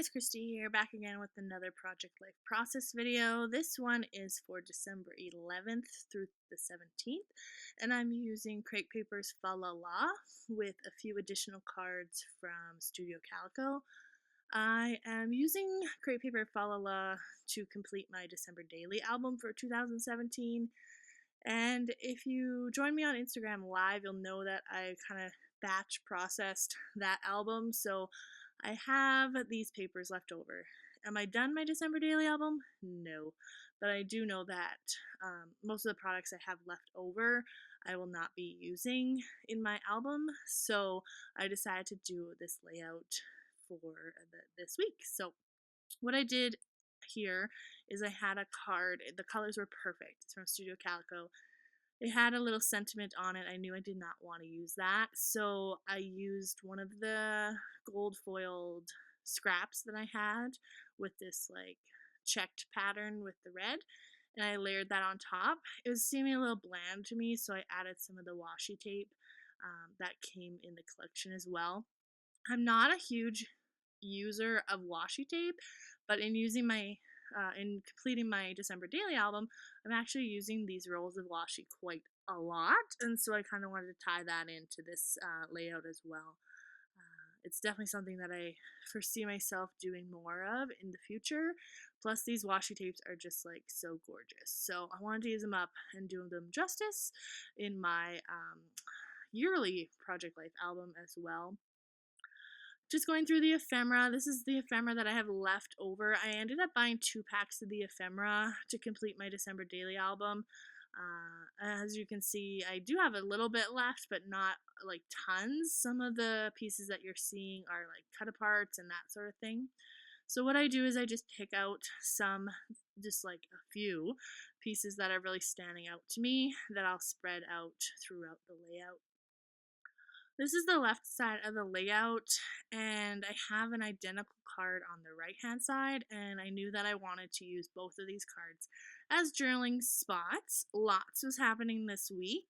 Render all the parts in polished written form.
guys, Christy here, back again with another Project Life Process video. This one is for December 11th through the 17th, and I'm using Crepe Paper's Fa La La with a few additional cards from Studio Calico. I am using Crepe Paper Fa La La to complete my December Daily album for 2017, and if you join me on Instagram Live, you'll know that I kind of batch processed that album, so I have these papers left over. Am I done my December Daily album? No. But I do know that most of the products I have left over I will not be using in my album. So I decided to do this layout for this week. So what I did here is I had a card. The colors were perfect. It's from Studio Calico. It had a little sentiment on it. I knew I did not want to use that, so I used one of the gold foiled scraps that I had with this like checked pattern with the red, and I layered that on top. It was seeming a little bland to me, so I added some of the washi tape that came in the collection as well. I'm not a huge user of washi tape, but in completing my December Daily album, I'm actually using these rolls of washi quite a lot, and so I kind of wanted to tie that into this layout as well. It's definitely something that I foresee myself doing more of in the future. Plus, these washi tapes are just like so gorgeous. So I wanted to use them up and do them justice in my yearly Project Life album as well. Just going through the ephemera. This is the ephemera that I have left over. I ended up buying 2 packs of the ephemera to complete my December Daily album. As you can see, I do have a little bit left, but not like tons. Some of the pieces that you're seeing are like cut aparts and that sort of thing. So what I do is I just pick out some, just like a few pieces that are really standing out to me that I'll spread out throughout the layout. This is the left side of the layout, and I have an identical card on the right hand side, and I knew that I wanted to use both of these cards as journaling spots. Lots was happening this week,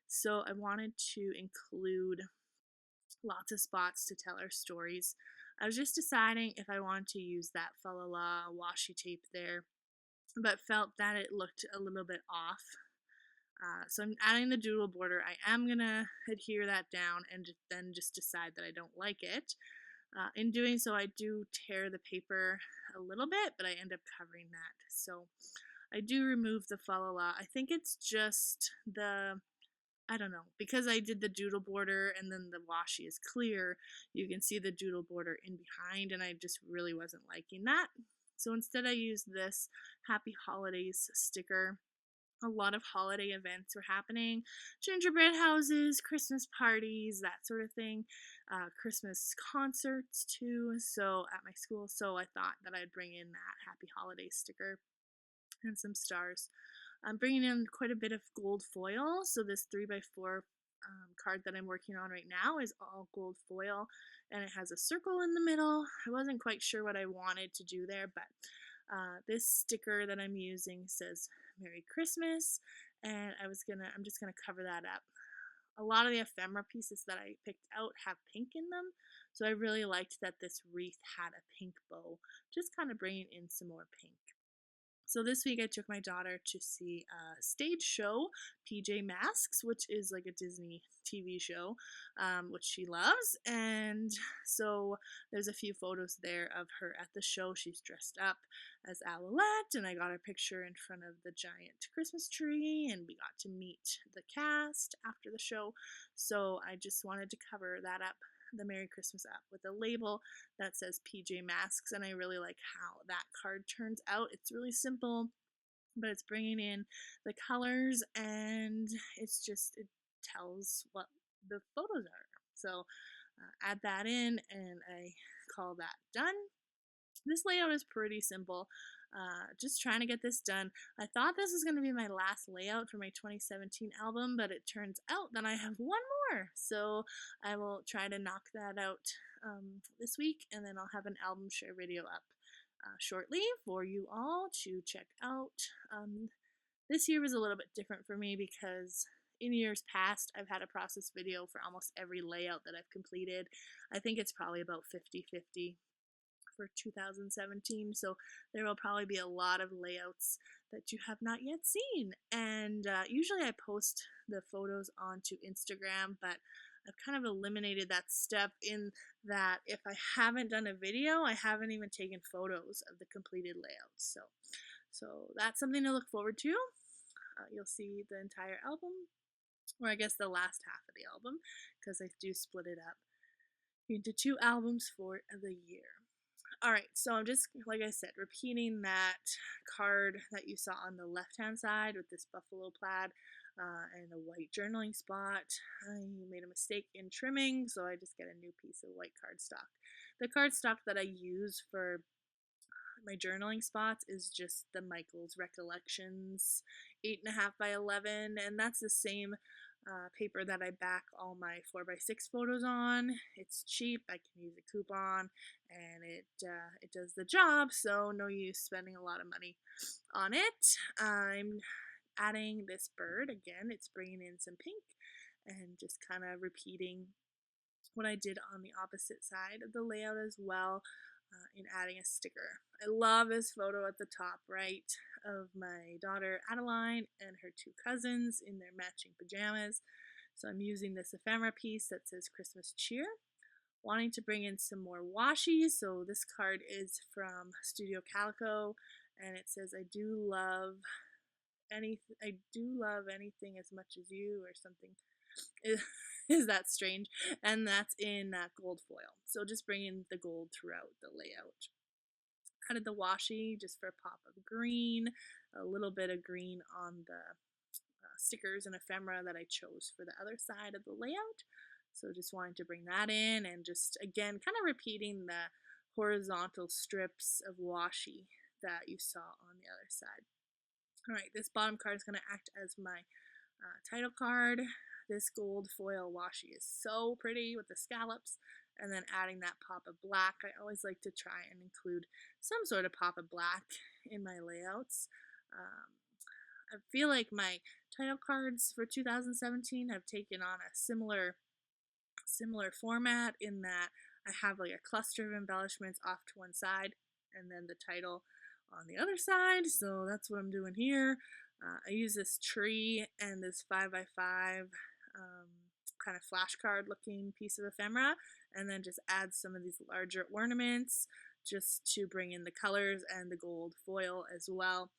so I wanted to include lots of spots to tell our stories. I was just deciding if I wanted to use that Fa La La washi tape there, but felt that it looked a little bit off. So I'm adding the doodle border. I am going to adhere that down and then just decide that I don't like it. In doing so, I do tear the paper a little bit, but I end up covering that. So I do remove the Fa La La. I think it's just I don't know, because I did the doodle border and then the washi is clear, you can see the doodle border in behind, and I just really wasn't liking that. So instead I used this Happy Holidays sticker. A lot of holiday events were happening, gingerbread houses, Christmas parties, that sort of thing, Christmas concerts too, so at my school. So I thought that I'd bring in that Happy Holidays sticker and some stars. I'm bringing in quite a bit of gold foil, so this 3x4 card that I'm working on right now is all gold foil, and it has a circle in the middle. I wasn't quite sure what I wanted to do there, but this sticker that I'm using says Merry Christmas, and I'm just gonna cover that up. A lot of the ephemera pieces that I picked out have pink in them, so I really liked that this wreath had a pink bow, just kind of bringing in some more pink. So this week I took my daughter to see a stage show, PJ Masks, which is like a Disney TV show, which she loves. And so there's a few photos there of her at the show. She's dressed up as Owlette, and I got her picture in front of the giant Christmas tree, and we got to meet the cast after the show. So I just wanted to cover that up, the Merry Christmas app, with a label that says PJ Masks, and I really like how that card turns out. It's really simple, but it's bringing in the colors, and it tells what the photos are. So add that in, and I call that done. This layout is pretty simple. Just trying to get this done. I thought this was going to be my last layout for my 2017 album, but it turns out that I have one more. So I will try to knock that out this week, and then I'll have an album share video up shortly for you all to check out. This year was a little bit different for me because in years past, I've had a process video for almost every layout that I've completed. I think it's probably about 50-50 for 2017, so there will probably be a lot of layouts that you have not yet seen. And usually I post the photos onto Instagram, but I've kind of eliminated that step in that if I haven't done a video, I haven't even taken photos of the completed layouts. So that's something to look forward to. You'll see the entire album, or I guess the last half of the album, because I do split it up into 2 albums for the year. Alright, so I'm just, like I said, repeating that card that you saw on the left-hand side with this buffalo plaid and a white journaling spot. I made a mistake in trimming, so I just get a new piece of white cardstock. The cardstock that I use for my journaling spots is just the Michael's Recollections 8.5 by 11, and that's the same paper that I back all my 4x6 photos on. It's cheap, I can use a coupon, and it does the job, so no use spending a lot of money on it. I'm adding this bird again. It's bringing in some pink and just kind of repeating what I did on the opposite side of the layout as well, in adding a sticker. I love this photo at the top right of my daughter Adeline and her 2 cousins in their matching pajamas. So I'm using this ephemera piece that says Christmas cheer, wanting to bring in some more washi. So this card is from Studio Calico, and it says, I do love anything as much as you, or something. Is that strange? And that's in gold foil. So just bringing the gold throughout the layout. Added the washi just for a pop of green, a little bit of green on the stickers and ephemera that I chose for the other side of the layout. So just wanting to bring that in, and just again kind of repeating the horizontal strips of washi that you saw on the other side. Alright, this bottom card is going to act as my title card. This gold foil washi is so pretty with the scallops, and then adding that pop of black. I always like to try and include some sort of pop of black in my layouts. I feel like my title cards for 2017 have taken on a similar format, in that I have like a cluster of embellishments off to one side and then the title on the other side. So that's what I'm doing here. I use this tree and this 5x5 kind of flashcard looking piece of ephemera, and then just add some of these larger ornaments just to bring in the colors and the gold foil as well.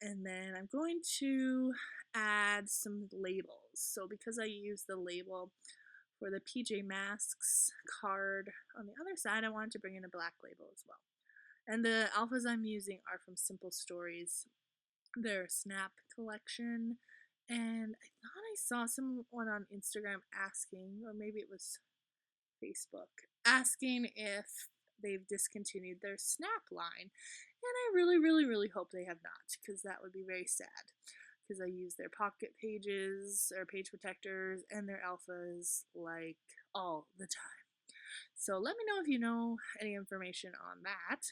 And then I'm going to add some labels. So because I use the label for the PJ Masks card on the other side, I wanted to bring in a black label as well. And the alphas I'm using are from Simple Stories, their Snap collection. And I thought I saw someone on Instagram asking, or maybe it was Facebook, asking if they've discontinued their Snap line. And I really hope they have not, because that would be very sad, because I use their pocket pages or page protectors and their alphas like all the time. So let me know if you know any information on that.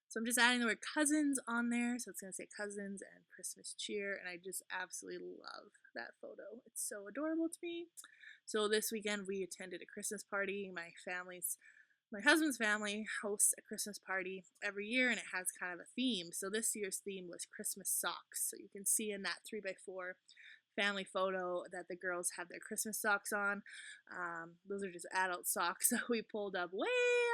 So I'm just adding the word cousins on there. So it's going to say cousins and Christmas cheer. And I just absolutely love that photo. It's so adorable to me. So this weekend we attended a Christmas party. My husband's family hosts a Christmas party every year, and it has kind of a theme. So this year's theme was Christmas socks. So you can see in that 3x4 family photo that the girls have their Christmas socks on. Those are just adult socks that we pulled up way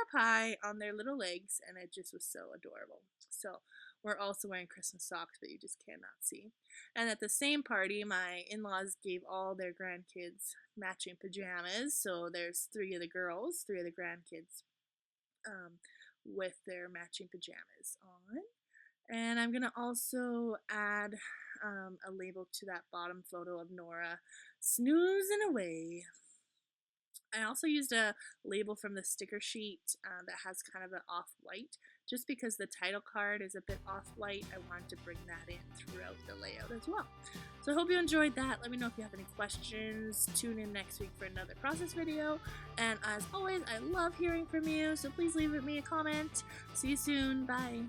up high on their little legs, and it just was so adorable. So we're also wearing Christmas socks, but you just cannot see. And at the same party, my in-laws gave all their grandkids matching pajamas. So there's 3 of the girls, 3 of the grandkids, with their matching pajamas on. And I'm going to also add a label to that bottom photo of Nora snoozing away. I also used a label from the sticker sheet that has kind of an off-white. Just because the title card is a bit off-white, I wanted to bring that in throughout the layout as well. So I hope you enjoyed that. Let me know if you have any questions. Tune in next week for another process video. And as always, I love hearing from you, so please leave me a comment. See you soon. Bye.